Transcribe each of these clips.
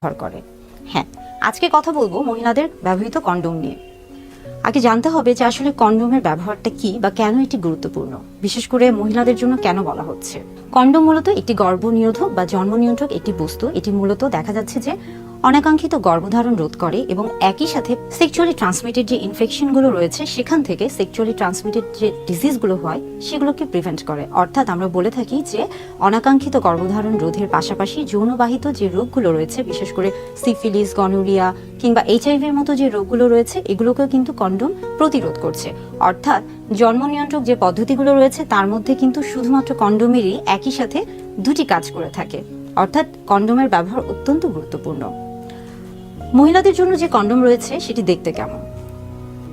ব্যবহার করে। হ্যাঁ, আজকে কথা বলবো মহিলাদের ব্যবহৃত কন্ডোম নিয়ে। আগে জানতে হবে যে আসলে কন্ডোমের ব্যবহারটা কি বা কেন এটি গুরুত্বপূর্ণ, বিশেষ করে মহিলাদের জন্য কেন বলা হচ্ছে। কন্ডোম মূলত একটি গর্ভনিরোধক বা জন্ম নিয়ন্ত্রক একটি বস্তু। এটি মূলত দেখা যাচ্ছে যে অনাকাঙ্ক্ষিত গর্ভধারণ রোধ করে এবং একই সাথে সেক্সুয়ালি ট্রান্সমিটেড যে ইনফেকশনগুলো রয়েছে সেখান থেকে সেক্সুয়ালি ট্রান্সমিটেড যে ডিজিজগুলো হয় সেগুলোকে প্রিভেন্ট করে। অর্থাৎ আমরা বলে থাকি যে অনাকাঙ্ক্ষিত গর্ভধারণ রোধের পাশাপাশি যৌনবাহিত যে রোগগুলো রয়েছে, বিশেষ করে সিফিলিস, গনোরিয়া কিংবা এইচআইভির মতো যে রোগগুলো রয়েছে এগুলোকেও কিন্তু কন্ডোম প্রতিরোধ করছে। অর্থাৎ জন্ম নিয়ন্ত্রক যে পদ্ধতিগুলো রয়েছে তার মধ্যে কিন্তু শুধুমাত্র কন্ডোমেরই একই সাথে দুটি কাজ করে থাকে। অর্থাৎ কন্ডোমের ব্যবহার অত্যন্ত গুরুত্বপূর্ণ। মহিলাদের জন্য যে কন্ডোম রয়েছে সেটি দেখতে কেমন?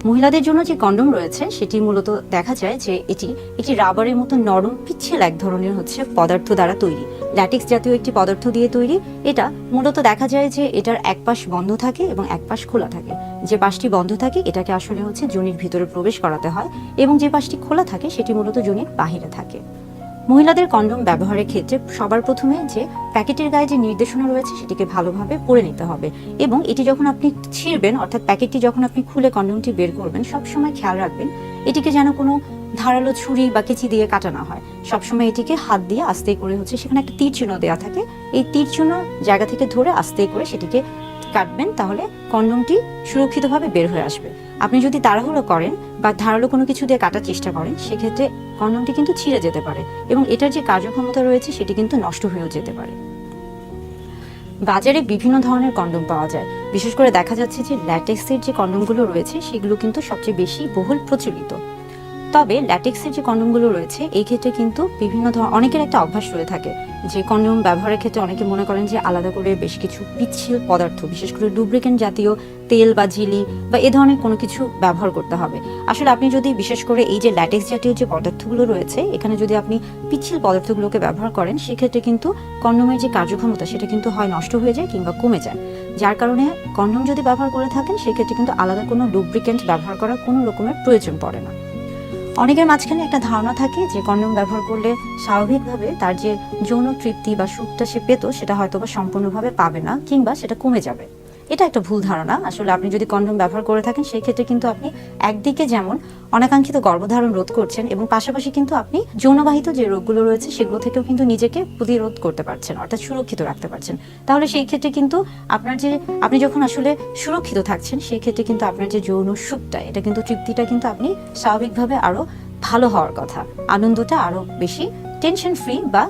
মহিলাদের জন্য যে কন্ডোম রয়েছে সেটি মূলত দেখা যায় যে এটি একটি রাবারের মতো নরম পিচ্ছিল এক ধরনের পদার্থ দ্বারা তৈরি, ল্যাটিক্স জাতীয় একটি পদার্থ দিয়ে তৈরি। এটা মূলত দেখা যায় যে এটার এক পাশ বন্ধ থাকে এবং এক পাশ খোলা থাকে। যে পাশটি বন্ধ থাকে এটাকে আসলে যোনির ভিতরে প্রবেশ করাতে হয় এবং যে পাশটি খোলা থাকে সেটি মূলত যোনির বাহিরে থাকে। মহিলাদের কন্ডোম ব্যবহারের ক্ষেত্রে সবার প্রথমে যে প্যাকেটের গায়ে যে নির্দেশনা রয়েছে সেটিকে ভালোভাবে পড়ে নিতে হবে এবং এটি যখন আপনি ছিঁড়বেন, অর্থাৎ প্যাকেটটি যখন আপনি খুলে কন্ডোমটি বের করবেন, সবসময় খেয়াল রাখবেন এটিকে যেন কোনো ধারালো ছুরি বা কেচি দিয়ে কাটা না হয়। সবসময় এটিকে হাত দিয়ে আস্তে করে সেখানে একটা তীর চিহ্ন দেওয়া থাকে, এই তীর চিহ্ন জায়গা থেকে ধরে আস্তে করে সেটিকে কাটবেন, তাহলে কন্ডোমটি সুরক্ষিতভাবে বের হয়ে আসবে। আপনি যদি তাড়াহুড়ো করেন বা ধারালো কোনো কিছু দিয়ে কাটার চেষ্টা করেন সেক্ষেত্রে কন্ডোমটি কিন্তু ছিঁড়ে যেতে পারে এবং এটার যে কার্যক্ষমতা রয়েছে সেটি কিন্তু নষ্ট হয়েও যেতে পারে। বাজারে বিভিন্ন ধরনের কন্ডোম পাওয়া যায়, বিশেষ করে দেখা যাচ্ছে যে ল্যাটেক্সের যে কন্ডোমগুলো রয়েছে সেগুলো কিন্তু সবচেয়ে বেশি বহুল প্রচলিত। তবে ল্যাটেক্সের যে কন্ডোমগুলো রয়েছে এই ক্ষেত্রে কিন্তু অনেকের একটা অভ্যাস রয়ে থাকে যে কন্ডোম ব্যবহারের ক্ষেত্রে অনেকে মনে করেন যে আলাদা করে বেশ কিছু পিচ্ছিল পদার্থ, বিশেষ করে লুব্রিকেন্ট জাতীয় তেল বা ঝিলি বা এ ধরনের কোনো কিছু ব্যবহার করতে হবে। আসলে আপনি যদি বিশেষ করে এই যে ল্যাটেক্স জাতীয় যে পদার্থগুলো রয়েছে এখানে যদি আপনি পিচ্ছিল পদার্থগুলোকে ব্যবহার করেন সেক্ষেত্রে কিন্তু কন্ডোমের যে কার্যক্ষমতা সেটা কিন্তু হয় নষ্ট হয়ে যায় কিংবা কমে যায়। যার কারণে কন্ডোম যদি ব্যবহার করে থাকেন সেক্ষেত্রে কিন্তু আলাদা কোনো লুব্রিকেন্ট ব্যবহার করার কোনো রকমের প্রয়োজন পড়ে না। অনেকের মাঝখানে একটা ধারণা থাকে যে কন্ডোম ব্যবহার করলে স্বাভাবিকভাবে তার যে যৌন তৃপ্তি বা সুখটা সে পেত সেটা হয়তো বা সম্পূর্ণভাবে পাবে না কিংবা সেটা কমে যাবে। এটা একটা ভুল ধারণা। আসলে আপনি যদি কন্ডোম ব্যবহার করে থাকেন সেই ক্ষেত্রে কিন্তু আপনি একদিকে যেমন অনাকাঙ্ক্ষিত গর্ভধারণ রোধ করছেন এবং পাশাপাশি কিন্তু আপনি যৌনবাহিত যে রোগগুলো রয়েছে সেগুলো থেকেও কিন্তু নিজেকে প্রতিরোধ করতে পারছেন, অর্থাৎ সুরক্ষিত রাখতে পারছেন। তাহলে সেই ক্ষেত্রে কিন্তু আপনি যখন আসলে সুরক্ষিত থাকছেন সেই ক্ষেত্রে কিন্তু আপনার যে যৌন সুখটা, এটা কিন্তু তৃপ্তিটা কিন্তু আপনি স্বাভাবিকভাবে আরো ভালো হওয়ার কথা, আনন্দটা আরো বেশি টেনশন ফ্রি বা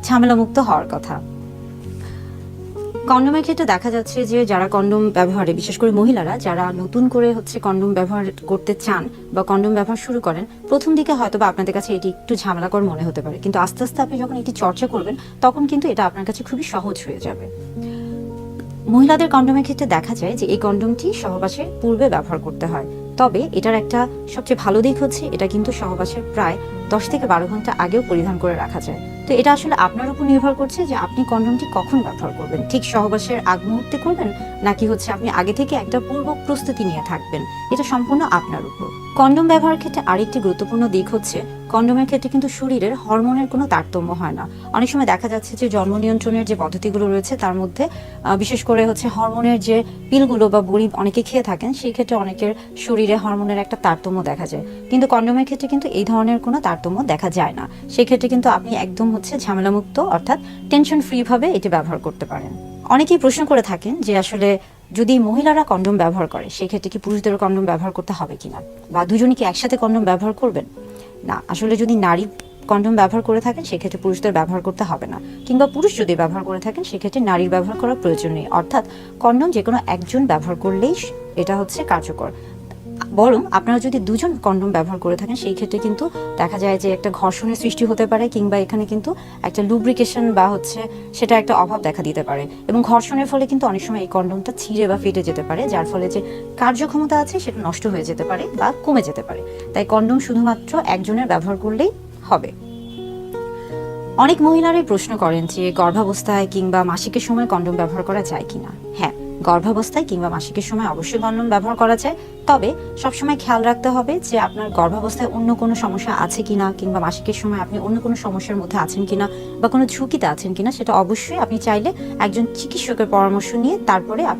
ঝামেলামুক্ত হওয়ার কথা। কন্ডোমের ক্ষেত্রে দেখা যাচ্ছে যে যারা কন্ডোম ব্যবহারে, বিশেষ করে মহিলারা যারা নতুন করে কন্ডোম ব্যবহার করতে চান বা কন্ডোম ব্যবহার শুরু করেন, প্রথম দিকে হয়তো বা আপনাদের কাছে এটি একটু ঝামেলাকর মনে হতে পারে, কিন্তু আস্তে আস্তে আপনি যখন এটি চর্চা করবেন তখন কিন্তু এটা আপনার কাছে খুবই সহজ হয়ে যাবে। মহিলাদের কন্ডোমের ক্ষেত্রে দেখা যায় যে এই কন্ডোমটি সহবাসের পূর্বে ব্যবহার করতে হয়। তবে এটার একটা সবচেয়ে ভালো দিক এটা কিন্তু সহবাসের প্রায় 10 থেকে 12 ঘন্টা আগেও পরিধান করে রাখা যায়। তো এটা আসলে আপনার উপর নির্ভর করছে যে আপনি কন্ডোমটি কখন ব্যবহার করবেন, ঠিক সহবাসের আগ মুহূর্তে করবেন নাকি আপনি আগে থেকে একটা পূর্ব প্রস্তুতি নিয়ে থাকবেন, এটা সম্পূর্ণ আপনার উপর। কন্ডোম ব্যবহারের ক্ষেত্রে আরেকটি গুরুত্বপূর্ণ দিক কন্ডোমের ক্ষেত্রে কিন্তু শরীরের হরমোনের কোনো তারতম্য হয় না। অনেক সময় দেখা যাচ্ছে যে জন্ম নিয়ন্ত্রণের যে পদ্ধতিগুলো রয়েছে তার মধ্যে বিশেষ করে হরমোনের যে পিলগুলো বা বড়ি অনেকে খেয়ে থাকেন, সেই ক্ষেত্রে অনেকের শরীরে হরমোনের একটা তারতম্য দেখা যায়, কিন্তু কন্ডোমের ক্ষেত্রে কিন্তু এই ধরনের কোনো তারতম্য দেখা যায় না। সেই ক্ষেত্রে কিন্তু আপনি একদম ঝামেলামুক্ত অর্থাৎ টেনশন ফ্রি ভাবে এটি ব্যবহার করতে পারেন। অনেকেই প্রশ্ন করে থাকেন যে আসলে যদি মহিলারা কন্ডোম ব্যবহার করে সেই ক্ষেত্রে কি পুরুষদেরও কন্ডোম ব্যবহার করতে হবে কিনা, বা দুজনই কি একসাথে কন্ডোম ব্যবহার করবেন? না, আসলে যদি নারী কন্ডোম ব্যবহার করে থাকেন সেক্ষেত্রে পুরুষদের ব্যবহার করতে হবে না, কিংবা পুরুষ যদি ব্যবহার করে থাকেন সেক্ষেত্রে নারীর ব্যবহার করার প্রয়োজন নেই। অর্থাৎ কন্ডোম যে কোনো একজন ব্যবহার করলেই এটা কার্যকর। বরং আপনারা যদি দুজন কন্ডোম ব্যবহার করে থাকেন সেই ক্ষেত্রে কিন্তু দেখা যায় যে একটা ঘর্ষণের সৃষ্টি হতে পারে, কিংবা এখানে কিন্তু একটা লুব্রিকেশন বা সেটা একটা অভাব দেখা দিতে পারে, এবং ঘর্ষণের ফলে কিন্তু অনেক সময় এই কন্ডোমটা ছিঁড়ে বা ফেটে যেতে পারে, যার ফলে যে কার্যক্ষমতা আছে সেটা নষ্ট হয়ে যেতে পারে বা কমে যেতে পারে। তাই কন্ডোম শুধুমাত্র একজনের ব্যবহার করলেই হবে। অনেক মহিলারাই প্রশ্ন করেন যে গর্ভাবস্থায় কিংবা মাসিকের সময় কন্ডোম ব্যবহার করা যায় কিনা। হ্যাঁ, গর্ভাবস্থায় কিংবা মাসিকের সময় অবশ্যই কন্ডোম ব্যবহার করা যায়। তবে সবসময় খেয়াল রাখতে হবে যে আপনার গর্ভাবস্থায় অন্য কোনো সমস্যা আছে কিনা, কিংবা মাসিকের সময় আপনি অন্য কোনো সমস্যার মধ্যে আছেন কিনা বা কোনো ঝুঁকিতে আছেন কিনা, সেটা অবশ্যই আপনি চাইলে একজন চিকিৎসকের পরামর্শ নিয়ে তারপরে আপনি